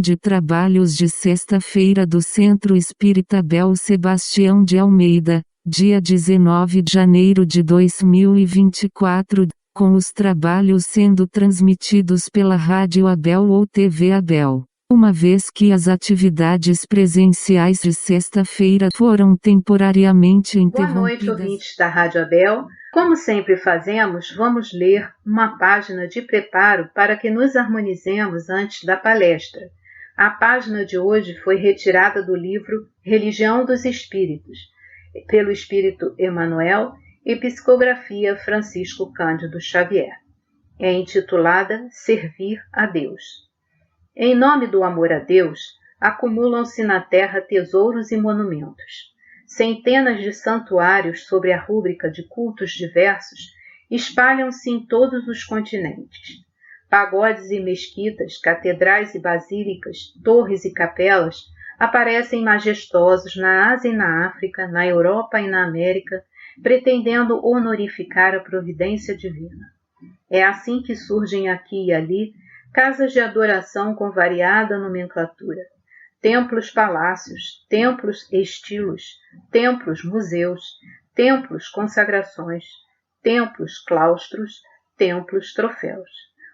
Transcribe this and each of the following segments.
de trabalhos de sexta-feira do Centro Espírita Bel Sebastião de Almeida, dia 19 de janeiro de 2024, com os trabalhos sendo transmitidos pela Rádio Abel ou TV Abel. Uma vez que as atividades presenciais de sexta-feira foram temporariamente interrompidas. Boa noite, ouvintes da Rádio Abel. Como sempre fazemos, vamos ler uma página de preparo para que nos harmonizemos antes da palestra. A página de hoje foi retirada do livro Religião dos Espíritos, pelo Espírito Emmanuel e psicografia Francisco Cândido Xavier. É intitulada Servir a Deus. Em nome do amor a Deus, acumulam-se na terra tesouros e monumentos. Centenas de santuários sob a rúbrica de cultos diversos espalham-se em todos os continentes. Pagodes e mesquitas, catedrais e basílicas, torres e capelas aparecem majestosos na Ásia e na África, na Europa e na América, pretendendo honorificar a providência divina. É assim que surgem aqui e ali casas de adoração com variada nomenclatura, templos-palácios, templos-estilos, templos-museus, templos-consagrações, templos-claustros, templos-troféus.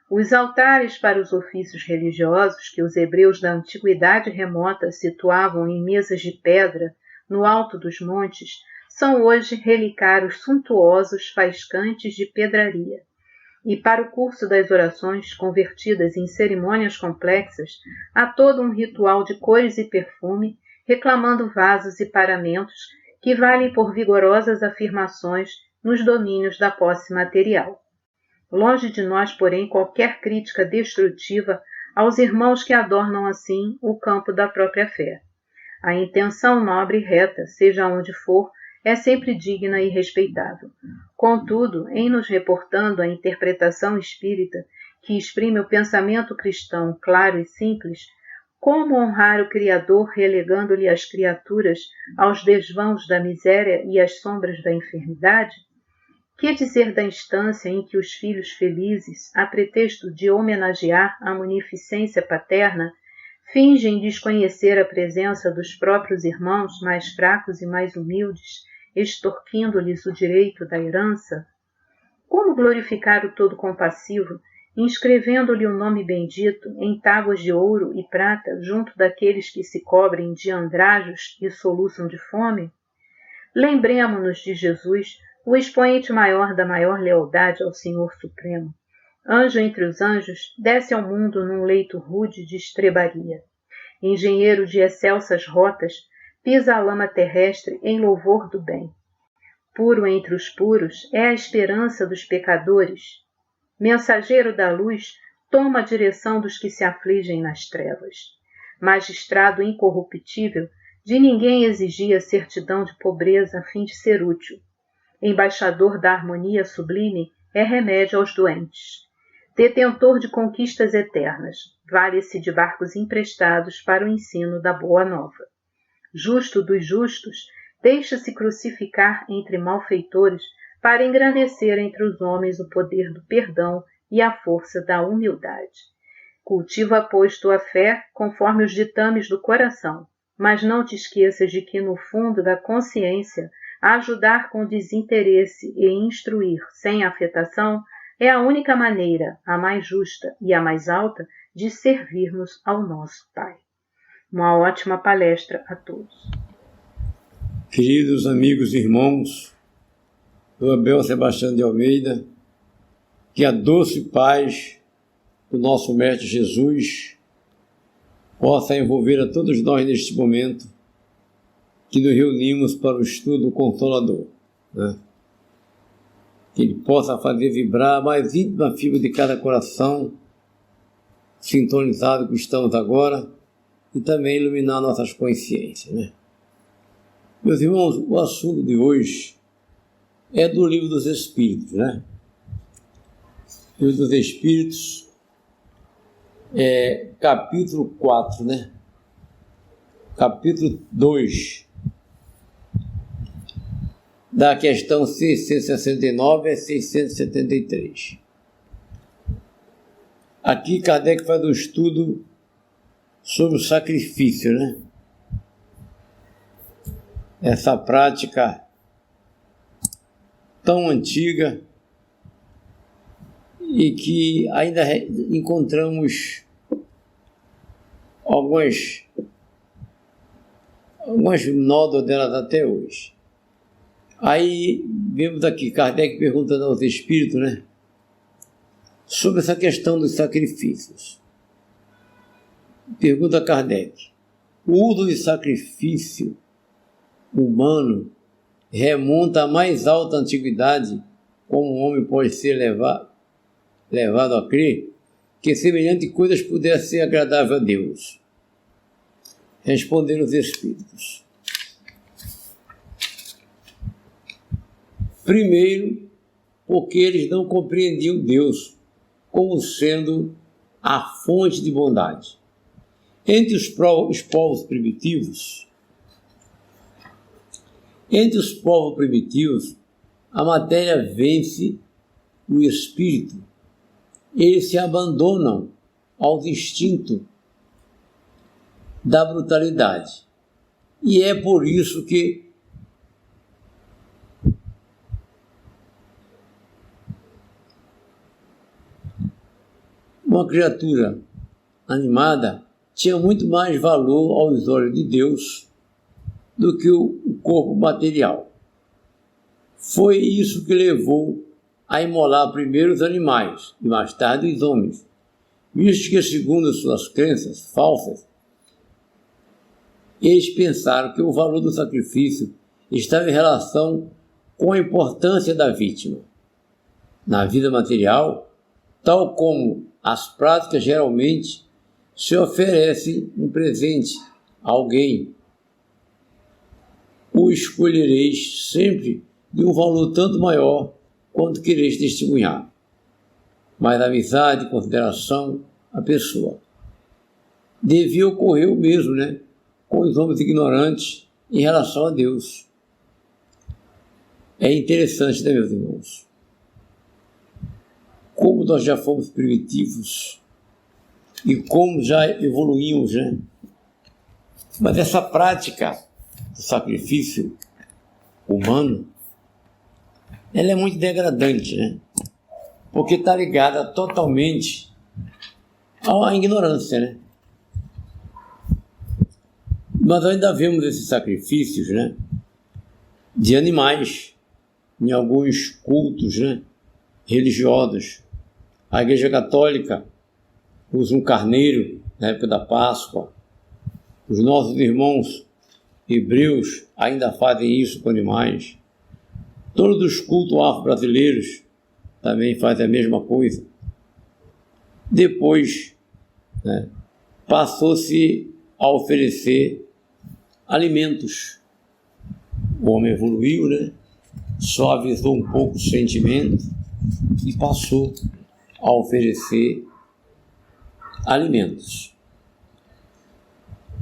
Os altares para os ofícios religiosos que os hebreus da antiguidade remota situavam em mesas de pedra no alto dos montes são hoje relicários suntuosos faiscantes de pedraria. E para o curso das orações, convertidas em cerimônias complexas, há todo um ritual de cores e perfume, reclamando vasos e paramentos que valem por vigorosas afirmações nos domínios da posse material. Longe de nós, porém, qualquer crítica destrutiva aos irmãos que adornam assim o campo da própria fé. A intenção nobre e reta, seja onde for, é sempre digna e respeitável. Contudo, em nos reportando a interpretação espírita, que exprime o pensamento cristão claro e simples, como honrar o Criador relegando-lhe as criaturas aos desvãos da miséria e às sombras da enfermidade? Que dizer da instância em que os filhos felizes, a pretexto de homenagear a munificência paterna, fingem desconhecer a presença dos próprios irmãos mais fracos e mais humildes, extorquindo-lhes o direito da herança? Como glorificar o Todo-Compassivo, inscrevendo-lhe o nome bendito em tábuas de ouro e prata junto daqueles que se cobrem de andrajos e soluçam de fome? Lembremo-nos de Jesus, o expoente maior da maior lealdade ao Senhor Supremo. Anjo entre os anjos, desce ao mundo num leito rude de estrebaria. Engenheiro de excelsas rotas, pisa a lama terrestre em louvor do bem. Puro entre os puros, é a esperança dos pecadores. Mensageiro da luz, toma a direção dos que se afligem nas trevas. Magistrado incorruptível, de ninguém exigia certidão de pobreza a fim de ser útil. Embaixador da harmonia sublime, é remédio aos doentes. Detentor de conquistas eternas, vale-se de barcos emprestados para o ensino da boa nova. Justo dos justos, deixa-se crucificar entre malfeitores para engrandecer entre os homens o poder do perdão e a força da humildade. Cultiva, pois, tua fé conforme os ditames do coração, mas não te esqueças de que, no fundo da consciência, ajudar com desinteresse e instruir sem afetação é a única maneira, a mais justa e a mais alta, de servirmos ao nosso Pai. Uma ótima palestra a todos. Queridos amigos e irmãos do Abel Sebastião de Almeida, que a doce paz do nosso Mestre Jesus possa envolver a todos nós neste momento que nos reunimos para o estudo consolador, né? Que ele possa fazer vibrar a mais íntima fibra de cada coração sintonizado que estamos agora e também iluminar nossas consciências, né? Meus irmãos, o assunto de hoje é do Livro dos Espíritos, né? O Livro dos Espíritos é capítulo 4, né? Capítulo 2, da questão 669 a 673. Aqui Kardec faz um estudo sobre o sacrifício, né? Essa prática tão antiga e que ainda encontramos algumas nódoas delas até hoje. Aí vemos aqui Kardec perguntando aos espíritos, né, sobre essa questão dos sacrifícios. Pergunta Kardec: o uso de sacrifício humano remonta à mais alta antiguidade, como o homem pode ser levado a crer que semelhante coisas pudesse ser agradável a Deus? Responderam os espíritos: primeiro, porque eles não compreendiam Deus como sendo a fonte de bondade. Entre os povos primitivos, a matéria vence o espírito. Eles se abandonam ao instinto da brutalidade. E é por isso que uma criatura animada tinha muito mais valor aos olhos de Deus do que o corpo material. Foi isso que levou a imolar primeiro os animais e mais tarde os homens, visto que, segundo suas crenças falsas, eles pensaram que o valor do sacrifício estava em relação com a importância da vítima. Na vida material, tal como as práticas geralmente se oferece um presente a alguém, o escolhereis sempre de um valor tanto maior quanto quereis testemunhar. Mas a amizade e consideração à pessoa devia ocorrer o mesmo, né, com os homens ignorantes em relação a Deus. É interessante, né, meus irmãos? Como nós já fomos primitivos e como já evoluímos, né? Mas essa prática do sacrifício humano, ela é muito degradante, né? Porque está ligada totalmente à ignorância, né? Mas ainda vemos esses sacrifícios, né, de animais em alguns cultos, né, religiosos. A Igreja Católica usa um carneiro na época da Páscoa. Os nossos irmãos hebreus ainda fazem isso com animais. Todos os cultos afro-brasileiros também fazem a mesma coisa. Depois, né, passou-se a oferecer alimentos. O homem evoluiu, né? Suavizou um pouco o sentimento e passou a oferecer alimentos.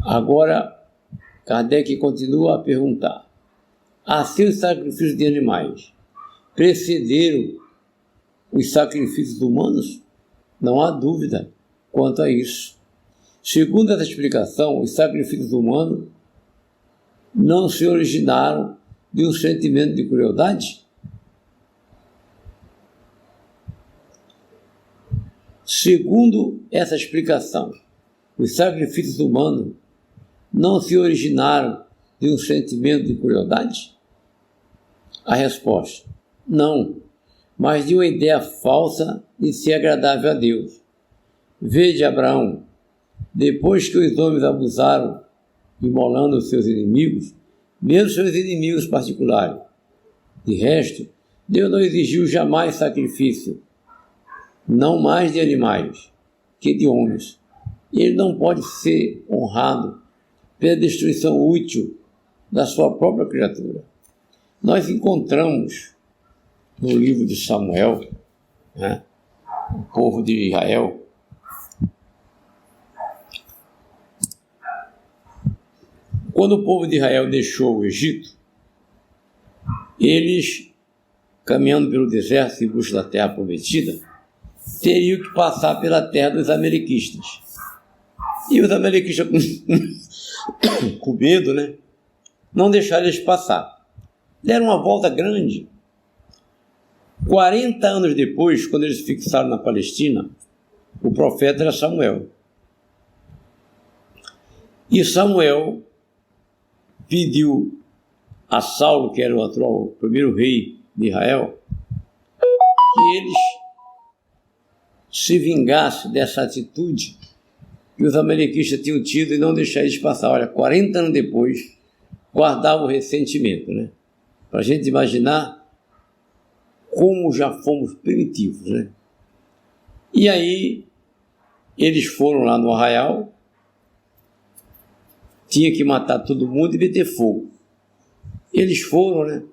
Agora, Kardec continua a perguntar: assim os sacrifícios de animais precederam os sacrifícios humanos? Não há dúvida quanto a isso. Segundo essa explicação, os sacrifícios humanos não se originaram de um sentimento de crueldade? Segundo essa explicação, os sacrifícios humanos não se originaram de um sentimento de crueldade? A resposta: não, mas de uma ideia falsa de ser agradável a Deus. Vede Abraão, depois que os homens abusaram, imolando os seus inimigos, mesmo seus inimigos particulares. De resto, Deus não exigiu jamais sacrifício, não mais de animais que de homens. Ele não pode ser honrado pela destruição útil da sua própria criatura. Nós encontramos no livro de Samuel, né, o povo de Israel, quando o povo de Israel deixou o Egito, eles, caminhando pelo deserto em busca da terra prometida, teriam que passar pela terra dos amalequitas. E os amalequitas, com medo, né, não deixaram eles passar. Deram uma volta grande. 40 anos depois, quando eles se fixaram na Palestina, o profeta era Samuel. E Samuel pediu a Saulo, que era o atual primeiro rei de Israel, que eles se vingassem dessa atitude que os amalequitas tinham tido e não deixar eles passar. Olha, 40 anos depois, guardavam o ressentimento, né? Para a gente imaginar como já fomos primitivos, né? E aí, eles foram lá no arraial, tinha que matar todo mundo e meter fogo. Eles foram, né?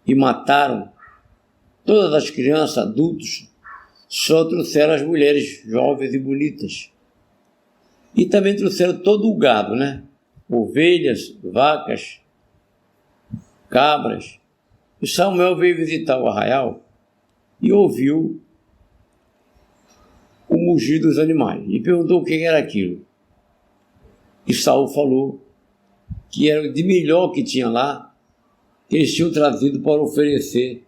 E mataram todas as crianças, adultos, só trouxeram as mulheres jovens e bonitas. E também trouxeram todo o gado, né? Ovelhas, vacas, cabras. E Samuel veio visitar o arraial e ouviu o mugir dos animais e perguntou o que era aquilo. E Saul falou que era de melhor que tinha lá, que eles tinham trazido para oferecer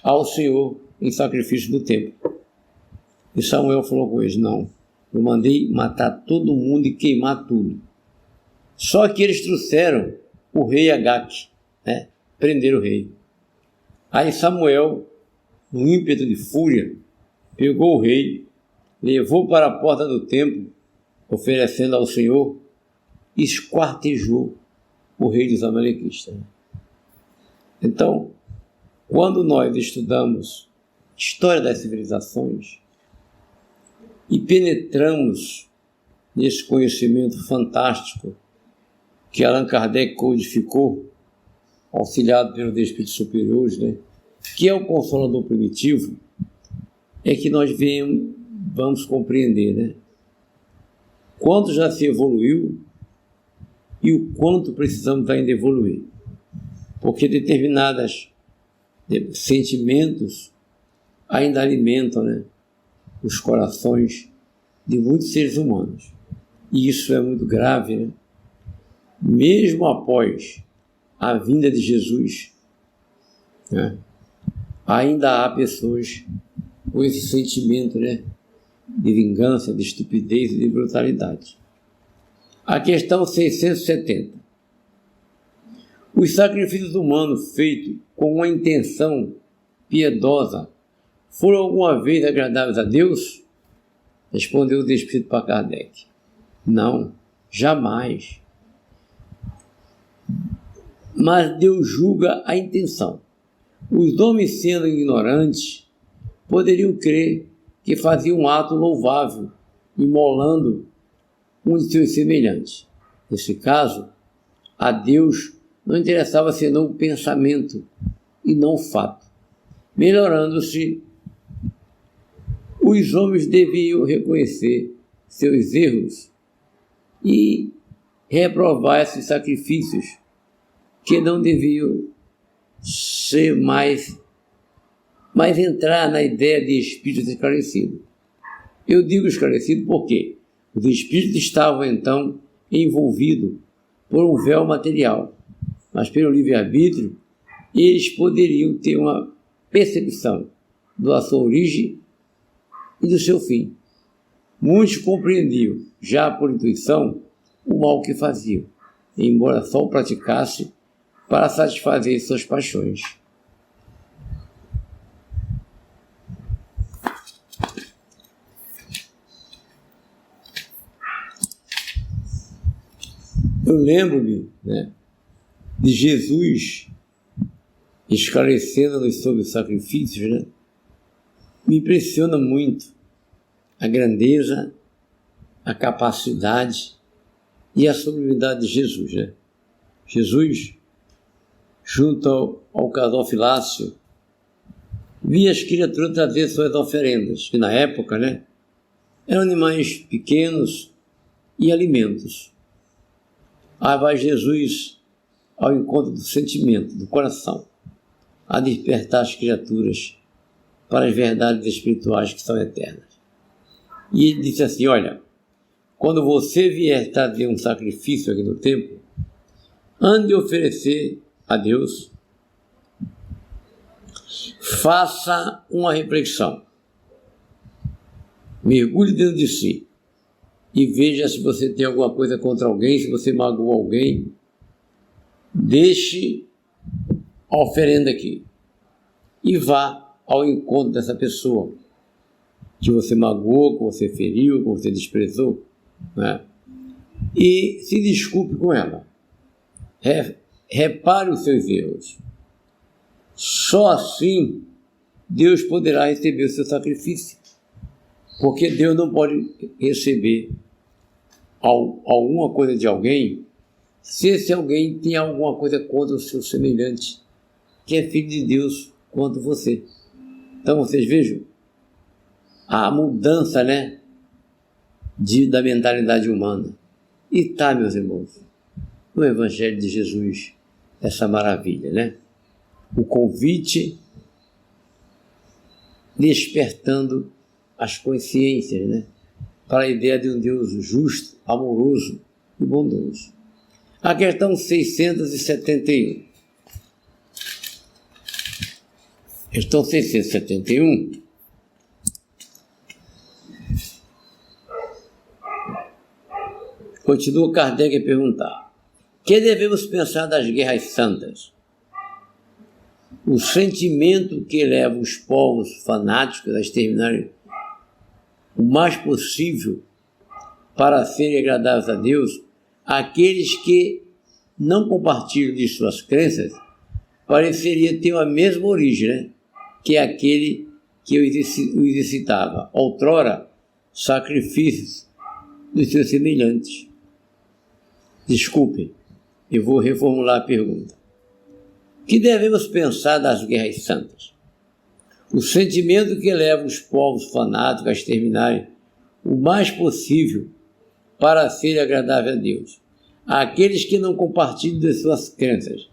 ao Senhor em sacrifício do templo. E Samuel falou com eles: não, eu mandei matar todo mundo e queimar tudo. Só que eles trouxeram o rei Agaque, né? Prenderam o rei. Aí Samuel, no ímpeto de fúria, pegou o rei, levou para a porta do templo, oferecendo ao Senhor, e esquartejou o rei dos amalequitas. Então, quando nós estudamos história das civilizações e penetramos nesse conhecimento fantástico que Allan Kardec codificou, auxiliado pelos espíritos superiores, né, que é o Consolador primitivo, é que nós vamos compreender, né, quanto já se evoluiu e o quanto precisamos ainda evoluir. Porque determinados sentimentos ainda alimentam, né, os corações de muitos seres humanos. E isso é muito grave, né? Mesmo após a vinda de Jesus, né, ainda há pessoas com esse sentimento, né, de vingança, de estupidez e de brutalidade. A questão 670. Os sacrifícios humanos feitos com uma intenção piedosa foram alguma vez agradáveis a Deus? Respondeu o Espírito para Kardec: não, jamais. Mas Deus julga a intenção. Os homens, sendo ignorantes, poderiam crer que faziam um ato louvável, imolando um de seus semelhantes. Nesse caso, a Deus não interessava senão o pensamento e não o fato. Melhorando-se, os homens deviam reconhecer seus erros e reprovar esses sacrifícios que não deviam ser mais entrar na ideia de espírito esclarecido. Eu digo esclarecido porque os espíritos estavam então envolvidos por um véu material, mas pelo livre-arbítrio eles poderiam ter uma percepção da sua origem e do seu fim. Muitos compreendiam, já por intuição, o mal que faziam, embora só o praticasse para satisfazer suas paixões. Eu lembro-me, né, de Jesus esclarecendo-nos sobre os sacrifícios, né? Me impressiona muito a grandeza, a capacidade e a sublimidade de Jesus, né? Jesus, junto ao casal Filácio, via as criaturas trazer suas oferendas, que na época, né, eram animais pequenos e alimentos. Aí vai Jesus ao encontro do sentimento, do coração, a despertar as criaturas para as verdades espirituais que são eternas. E ele disse assim: olha, quando você vier trazer um sacrifício aqui no templo, antes de oferecer a Deus, faça uma reflexão. Mergulhe dentro de si e veja se você tem alguma coisa contra alguém, se você magoou alguém. Deixe a oferenda aqui e vá ao encontro dessa pessoa que você magoou, que você feriu, que você desprezou, né? E se desculpe com ela. Repare os seus erros. Só assim Deus poderá receber o seu sacrifício, porque Deus não pode receber alguma coisa de alguém se esse alguém tem alguma coisa contra o seu semelhante, que é filho de Deus quanto você. Então vocês vejam a mudança, né, da mentalidade humana. E tá, meus irmãos, no Evangelho de Jesus, essa maravilha, né? O convite despertando as consciências, né, para a ideia de um Deus justo, amoroso e bondoso. A questão 671. Questão 671. Continua Kardec a perguntar: que devemos pensar das guerras santas? O sentimento que leva os povos fanáticos a exterminarem o mais possível para serem agradáveis a Deus, aqueles que não compartilham de suas crenças, pareceria ter a mesma origem, né, que aquele que o exercitava outrora sacrifícios dos seus semelhantes. Desculpem, eu vou reformular a pergunta. Que devemos pensar das guerras santas? O sentimento que leva os povos fanáticos a exterminarem o mais possível para ser agradável a Deus, aqueles que não compartilham de suas crenças,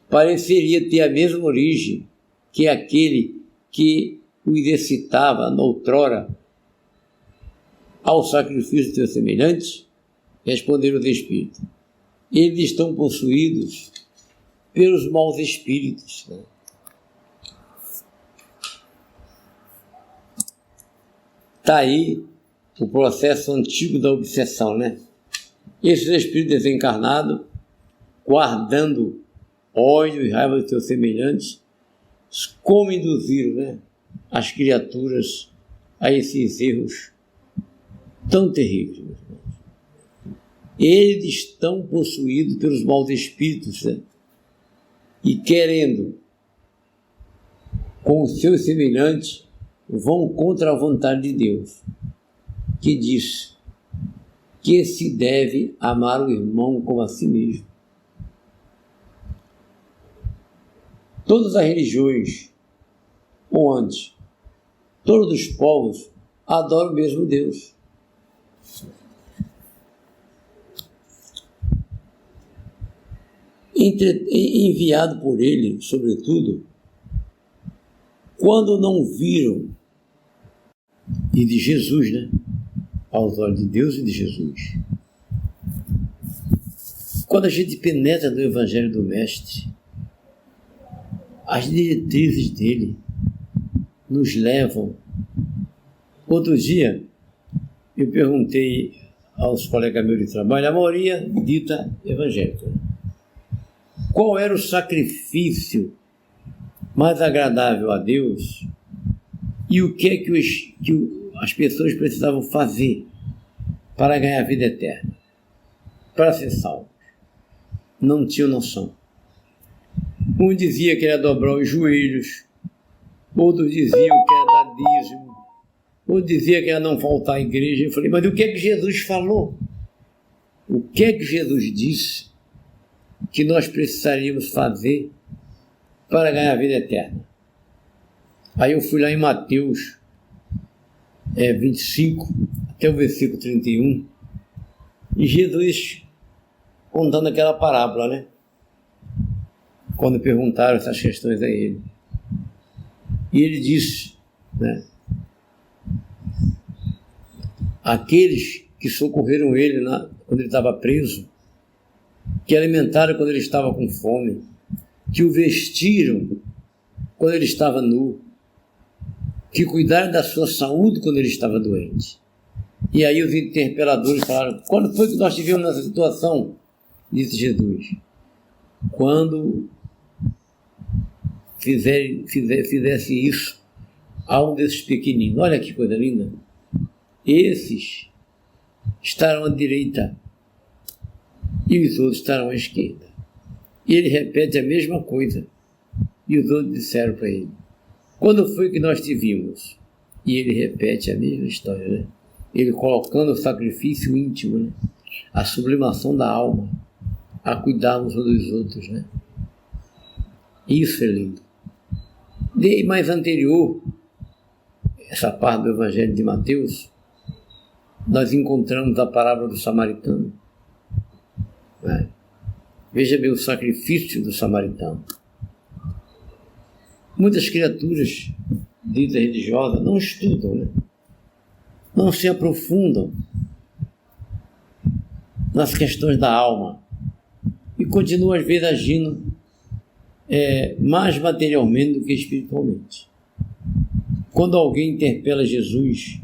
pareceria ter a mesma origem que aquele que o exercitava noutrora ao sacrifício de seus semelhantes? Responderam os espíritos: eles estão possuídos pelos maus espíritos, né? Está aí o processo antigo da obsessão, né? Esses espíritos desencarnados, guardando ódio e raiva dos seus semelhantes, como induziram, né, as criaturas a esses erros tão terríveis, meus irmãos. Eles estão possuídos pelos maus espíritos, né? E querendo, com os seus semelhantes, vão contra a vontade de Deus, que diz que se deve amar o irmão como a si mesmo. Todas as religiões, ou antes, todos os povos adoram o mesmo Deus. Enviado por ele, sobretudo, quando não viram, e de Jesus, né? Aos olhos de Deus e de Jesus. Quando a gente penetra no Evangelho do Mestre, as diretrizes dele nos levam. Outro dia, eu perguntei aos colegas meus de trabalho, a maioria dita evangélica, qual era o sacrifício mais agradável a Deus e o que é que as pessoas precisavam fazer para ganhar a vida eterna, para ser salvos. Não tinham noção. Um dizia que era dobrar os joelhos, outros diziam que era dar dízimo, outro dizia que era não faltar à igreja. Eu falei, mas o que é que Jesus falou? O que é que Jesus disse que nós precisaríamos fazer para ganhar a vida eterna? Aí eu fui lá em Mateus 25, até o versículo 31, e Jesus contando aquela parábola, né? Quando perguntaram essas questões a ele. E ele disse, né? Aqueles que socorreram ele quando ele estava preso, que alimentaram quando ele estava com fome, que o vestiram quando ele estava nu, que cuidaram da sua saúde quando ele estava doente. E aí os interpeladores falaram: quando foi que nós tivemos nessa situação? Disse Jesus: quando fizesse isso a um desses pequeninos. Olha que coisa linda. Esses estarão à direita e os outros estarão à esquerda. E ele repete a mesma coisa. E os outros disseram para ele: quando foi que nós te vimos? E ele repete a mesma história, né? Ele colocando o sacrifício íntimo, né? A sublimação da alma, a cuidarmos uns dos outros, né? Isso é lindo. De mais anterior, essa parte do Evangelho de Mateus, nós encontramos a parábola do samaritano. Né? Veja bem o sacrifício do samaritano. Muitas criaturas ditas religiosas não estudam, né? Não se aprofundam nas questões da alma e continuam às vezes agindo mais materialmente do que espiritualmente. Quando alguém interpela Jesus,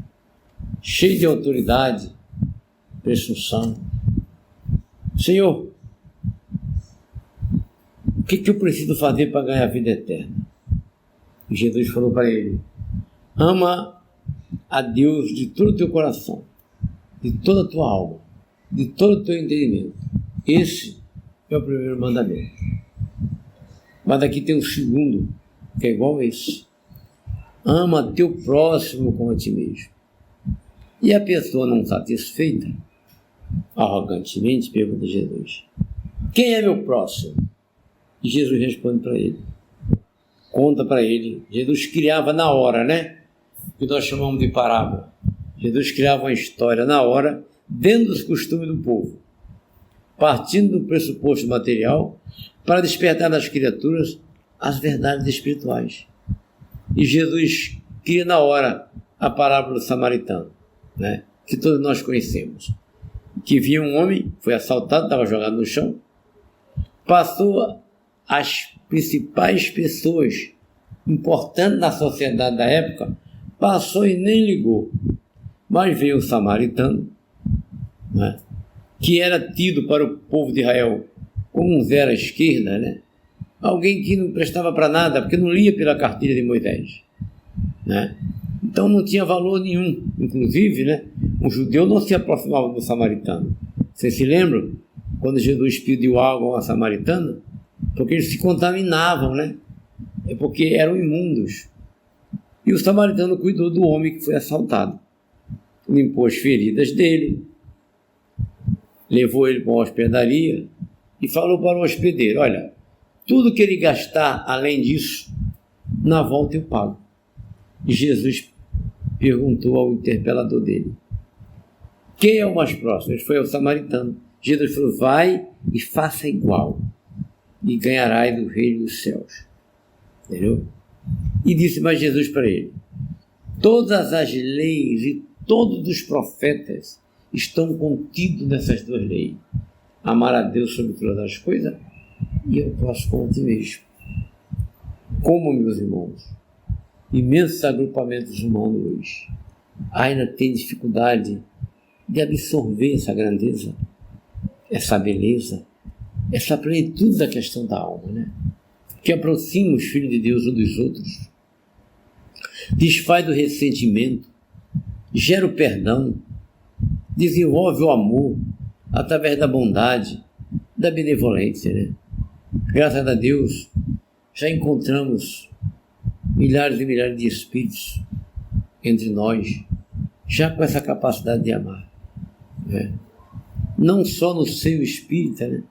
cheio de autoridade, presunção: Senhor, o que eu preciso fazer para ganhar a vida eterna? E Jesus falou para ele: ama a Deus de todo o teu coração, de toda a tua alma, de todo o teu entendimento. Esse é o primeiro mandamento. Mas aqui tem um segundo, que é igual a esse: ama teu próximo como a ti mesmo. E a pessoa não satisfeita, arrogantemente, pergunta a Jesus: quem é meu próximo? E Jesus responde para ele, conta para ele. Jesus criava na hora, né? Que nós chamamos de parábola. Jesus criava uma história na hora, dentro dos costumes do povo, partindo do pressuposto material, para despertar nas criaturas as verdades espirituais. E Jesus cria na hora a parábola do samaritano, né? Que todos nós conhecemos. Que via um homem, foi assaltado, estava jogado no chão, passou as principais pessoas importantes na sociedade da época, passou e nem ligou. Mas veio o samaritano, né? Que era tido para o povo de Israel como um zero à esquerda, né? Alguém que não prestava para nada, porque não lia pela cartilha de Moisés, né? Então não tinha valor nenhum. Inclusive, né, um judeu não se aproximava do samaritano. Vocês se lembram? Quando Jesus pediu água a uma samaritana? Porque eles se contaminavam, né? É porque eram imundos. E o samaritano cuidou do homem que foi assaltado. Limpou as feridas dele, levou ele para uma hospedaria e falou para o hospedeiro: olha, tudo que ele gastar além disso, na volta eu pago. E Jesus perguntou ao interpelador dele: quem é o mais próximo? Ele foi ao samaritano. Jesus falou: vai e faça igual, e ganharás o reino dos céus. Entendeu? E disse mais Jesus para ele: todas as leis e todos os profetas estão contidos nessas duas leis: amar a Deus sobre todas as coisas e ao próximo como a ti mesmo. Como, meus irmãos, imensos agrupamentos humanos hoje ainda têm dificuldade de absorver essa grandeza, essa beleza, essa plenitude da questão da alma, né? Que aproxima os filhos de Deus uns dos outros, desfaz do ressentimento, gera o perdão, desenvolve o amor através da bondade, da benevolência, né? Graças a Deus, já encontramos milhares e milhares de espíritos entre nós, já com essa capacidade de amar, né? Não só no seio espírita, né?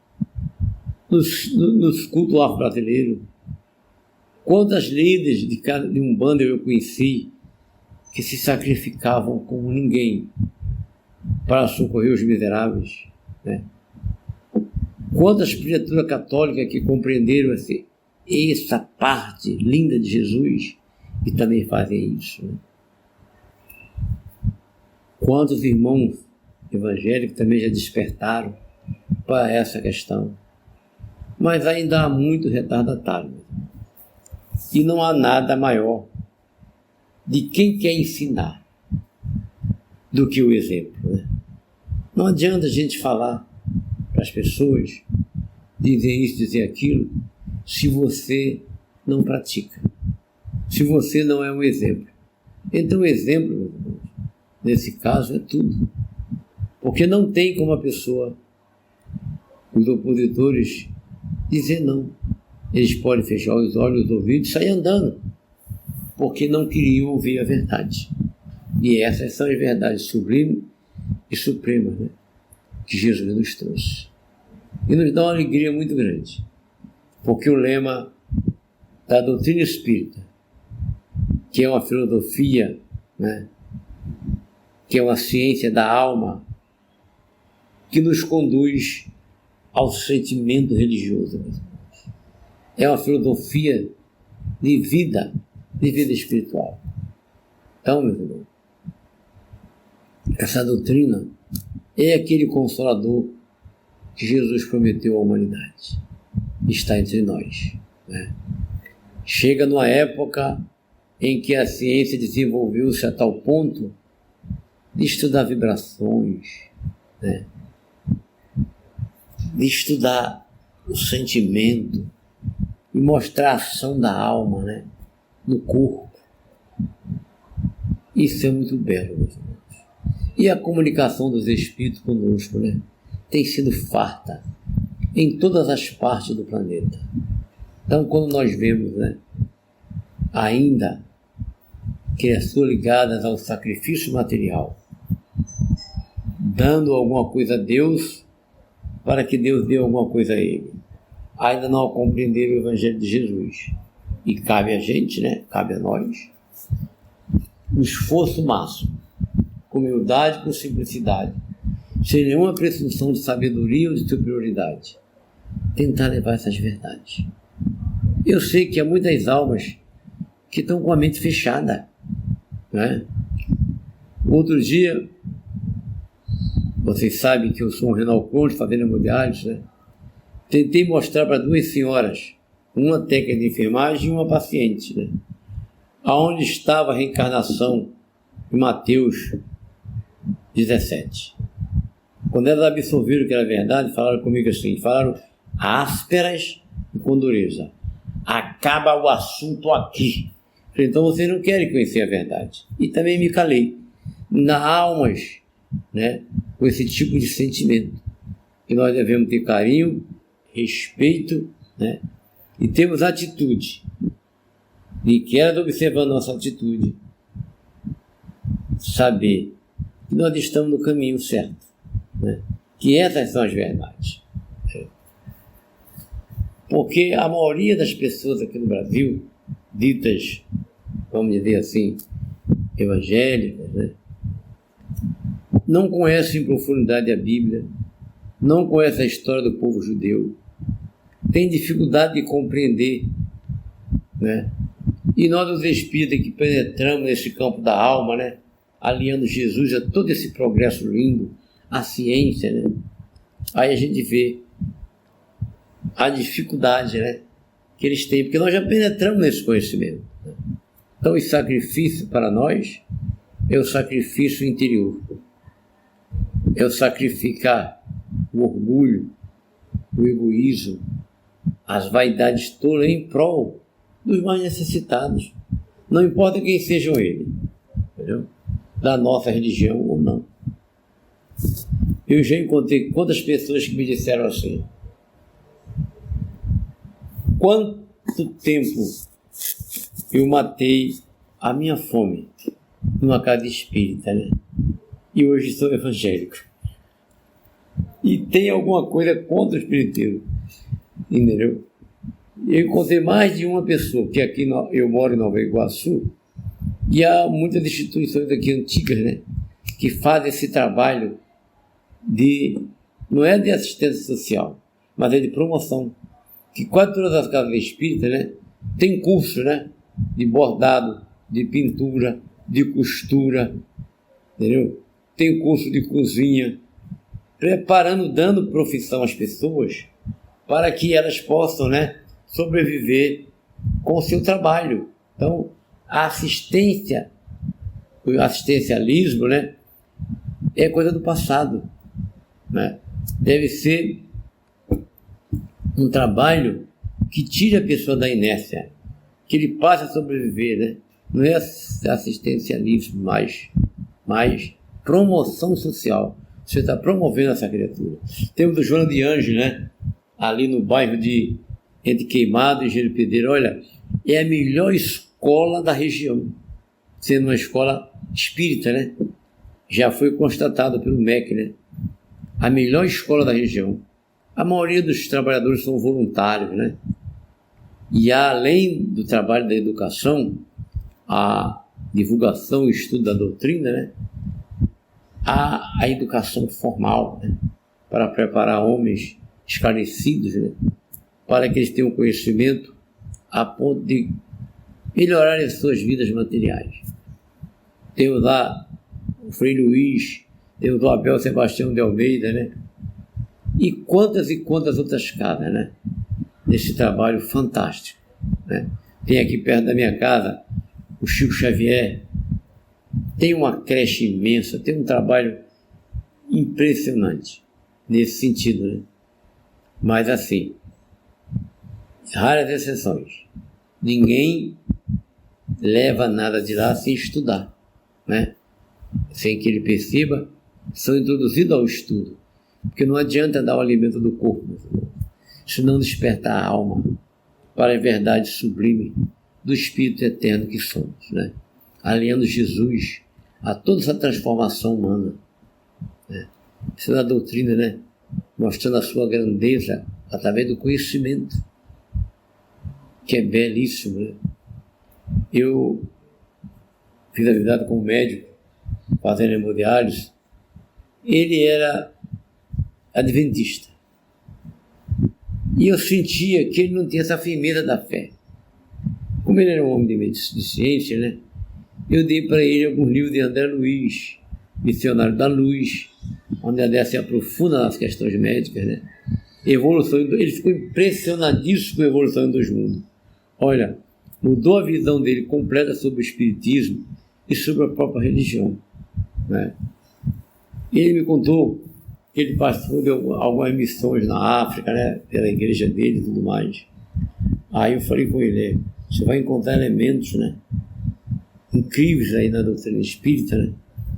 Nos cultos afro-brasileiros. Quantas líderes de Umbanda eu conheci que se sacrificavam como ninguém para socorrer os miseráveis, né? Quantas criaturas católicas que compreenderam essa parte linda de Jesus e também fazem isso, né? Quantos irmãos evangélicos também já despertaram para essa questão. Mas ainda há muito retardatário. E não há nada maior de quem quer ensinar do que o exemplo, né? Não adianta a gente falar para as pessoas, dizer isso, dizer aquilo, se você não pratica, se você não é um exemplo. Então o exemplo, meus irmãos, nesse caso é tudo. Porque não tem como a pessoa, os opositores, dizer não. Eles podem fechar os olhos, os ouvidos e sair andando, porque não queriam ouvir a verdade. E essas são as verdades sublimes e supremas, né, que Jesus nos trouxe. E nos dá uma alegria muito grande, porque o lema da doutrina espírita, que é uma filosofia, né, que é uma ciência da alma, que nos conduz ao sentimento religioso, meus irmãos. É uma filosofia de vida espiritual. Então, meus irmãos, essa doutrina é aquele consolador que Jesus prometeu à humanidade. Está entre nós, né? Chega numa época em que a ciência desenvolveu-se a tal ponto de estudar vibrações, né, de estudar o sentimento e mostrar a ação da alma, né, no corpo. Isso é muito belo, meus irmãos. E a comunicação dos Espíritos conosco, né, tem sido farta em todas as partes do planeta. Então, quando nós vemos, né, ainda criaturas ligadas ao sacrifício material, dando alguma coisa a Deus para que Deus dê alguma coisa a ele, ainda não compreenderam o Evangelho de Jesus. E cabe a gente, né, cabe a nós, um esforço máximo, com humildade, com simplicidade, sem nenhuma presunção de sabedoria ou de superioridade, tentar levar essas verdades. Eu sei que há muitas almas que estão com a mente fechada, né? Outro dia, vocês sabem que eu sou um renal crônico, fazendo hemodiálise, né? Tentei mostrar para duas senhoras, uma técnica de enfermagem e uma paciente, né, aonde estava a reencarnação em Mateus 17. Quando elas absorveram que era verdade, falaram comigo assim, falaram ásperas e com dureza: acaba o assunto aqui. Falei, então vocês não querem conhecer a verdade. E também me calei. Na almas, né, com esse tipo de sentimento, que nós devemos ter carinho, respeito, né, e temos atitude. E quero, observando nossa atitude, saber que nós estamos no caminho certo, né, que essas são as verdades. Porque a maioria das pessoas aqui no Brasil, ditas, vamos dizer assim, evangélicas, né, não conhecem em profundidade a Bíblia, não conhecem a história do povo judeu, têm dificuldade de compreender, né? E nós, os espíritas que penetramos nesse campo da alma, né, aliando Jesus a todo esse progresso lindo, a ciência, né, aí a gente vê a dificuldade, né, que eles têm, porque nós já penetramos nesse conhecimento, né? Então, o sacrifício para nós é o sacrifício interior, é o sacrificar o orgulho, o egoísmo, as vaidades tolas em prol dos mais necessitados, não importa quem sejam eles, entendeu? Da nossa religião ou não. Eu já encontrei quantas pessoas que me disseram assim: quanto tempo eu matei a minha fome numa casa espírita, né? E hoje sou evangélico. E tem alguma coisa contra o espiritismo, entendeu? Eu encontrei mais de uma pessoa, que aqui eu moro em Nova Iguaçu, e há muitas instituições aqui antigas, né, que fazem esse trabalho de, não é de assistência social, mas é de promoção, que quase todas as casas espíritas, né, tem curso, né, de bordado, de pintura, de costura, entendeu? Tem curso de cozinha, preparando, dando profissão às pessoas para que elas possam, né, sobreviver com o seu trabalho. Então, a assistência, o assistencialismo, né, é coisa do passado, né? Deve ser um trabalho que tire a pessoa da inércia, que ele passe a sobreviver, né? Não é assistencialismo mas promoção social. Você está promovendo essa criatura. Temos o Joana de Anjos, né? Ali no bairro entre Queimado e Engenheiro Pedreiro. Olha, é a melhor escola da região, sendo uma escola espírita, né? Já foi constatado pelo MEC, né? A melhor escola da região. A maioria dos trabalhadores são voluntários, né? E além do trabalho da educação, a divulgação e estudo da doutrina, né? Há a educação formal, né? Para preparar homens esclarecidos, né? Para que eles tenham conhecimento a ponto de melhorar as suas vidas materiais. Temos lá o Frei Luiz, temos o Abel Sebastião de Almeida, né? E quantas outras casas, né? Nesse trabalho fantástico, né? Tem aqui perto da minha casa o Chico Xavier, tem uma creche imensa, tem um trabalho impressionante nesse sentido, né? Mas assim, raras exceções, ninguém leva nada de lá sem estudar, né? Sem que ele perceba, são introduzidos ao estudo, porque não adianta dar o alimento do corpo, se não despertar a alma para a verdade sublime do Espírito eterno que somos, né? Alinhando Jesus a toda essa transformação humana, né? Isso é a doutrina, né? Mostrando a sua grandeza através do conhecimento, que é belíssimo, né? Eu fiz a vida como médico, fazendo hemodiálise. Ele era adventista. E eu sentia que ele não tinha essa firmeza da fé. Como ele era um homem de ciência, né? Eu dei para ele alguns livros de André Luiz, Missionário da Luz, onde André se aprofunda nas questões médicas, né? Ele ficou impressionadíssimo com a evolução dos mundos. Olha, mudou a visão dele completa sobre o espiritismo e sobre a própria religião, né? Ele me contou que ele participou de algumas missões na África, né? Pela igreja dele e tudo mais. Aí eu falei com ele, você vai encontrar elementos, né, incríveis aí na doutrina espírita, né?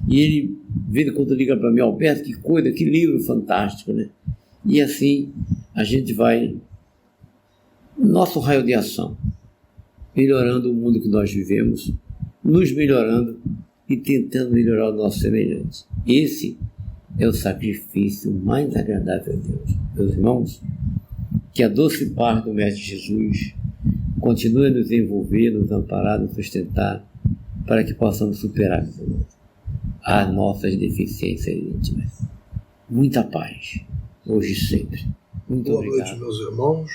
E ele, vendo quando liga para mim, Alberto, que coisa, que livro fantástico, né? E assim a gente vai, nosso raio de ação, melhorando o mundo que nós vivemos, nos melhorando e tentando melhorar os nossos semelhantes. Esse é o sacrifício mais agradável a Deus. Meus irmãos, que a doce paz do Mestre Jesus continue a nos envolver, nos amparar, nos sustentar, para que possamos superar as nossas deficiências íntimas. Muita paz, hoje e sempre. Muito obrigado. Boa noite, meus irmãos.